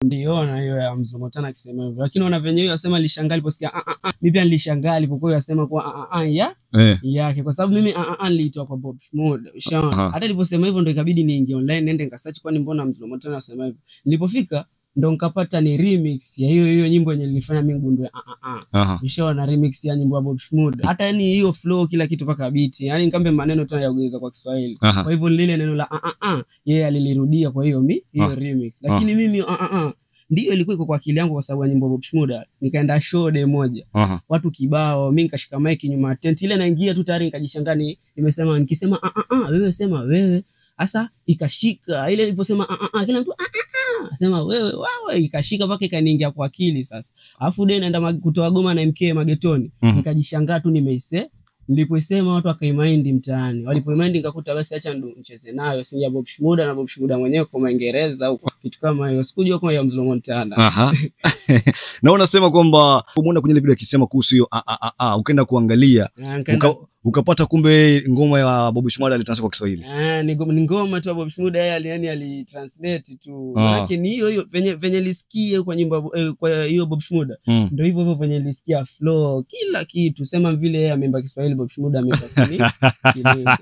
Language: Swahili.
Ndiona hiyo ya Mzlomotana akisema hivyo. Lakini wana venye hiyo asema alishangaa aliposikia mimi pia nilishangaa alipokuwa yasema kwa yake kwa sababu mimi niliitwa kwa Bob Shmurda. Ushaona? Hata niliposema hivyo ndo ikabidi niingie online nende nikasearch kwani mbona Mzlomotana asema hivyo. Nilipofika ndo nikapata ni remix ya hiyo nyimbo yenye nilifanya mimi gundue Ushaona remix ya nyimbo ya Bob Shmurda. Hata yani hiyo flow kila kitu paka beat. Yani nikambe maneno tu yaongeza kwa Kiswahili. Kwa hivyo lile neno la yeye alilirudia kwa hiyo hiyo remix. Lakini mimi ndio ilikuwa iko kwa akili yangu kwa sababu ya nyimbo ya Bob Shmurda. Nikaenda show day moja. Watu kibao, mimi nikashika mic nyuma tent ile naingia tu tayari nikajishangaa nimesema nikisema wewe sema wewe. Asa ikashika ile niliposema kila mtu sema wewe ikashika mpaka ikaniingia kwa akili sasa. Alafu day naenda kutoa goma na MK magetoni. Nikajishangaa tu niliposema watu wakaimaindi mtaani. Walipoimaindi nikakuta basi acha ndo nicheze nayo si ya Bob Shmurda na Bob Shmurda mwenyewe kwa Kiingereza au kitu kama hiyo. Sikujua kwa ya Mzlomotana. Na unasema kwamba umeona kwenye ile video akisema kuhusu hiyo ukaenda kuangalia ukapata kumbe ngoma ya Bob Shmurda alitranslate kwa Kiswahili. Ni ngoma tu ya Bob Shmurda yani alitranslate tu. Lakini hiyo venye lisikie kwa nyimbo kwa hiyo Bob Shmurda ndio hivyo venye lisikia flow kila kitu sema vile yeye ameimba Kiswahili Bob Shmurda ameimba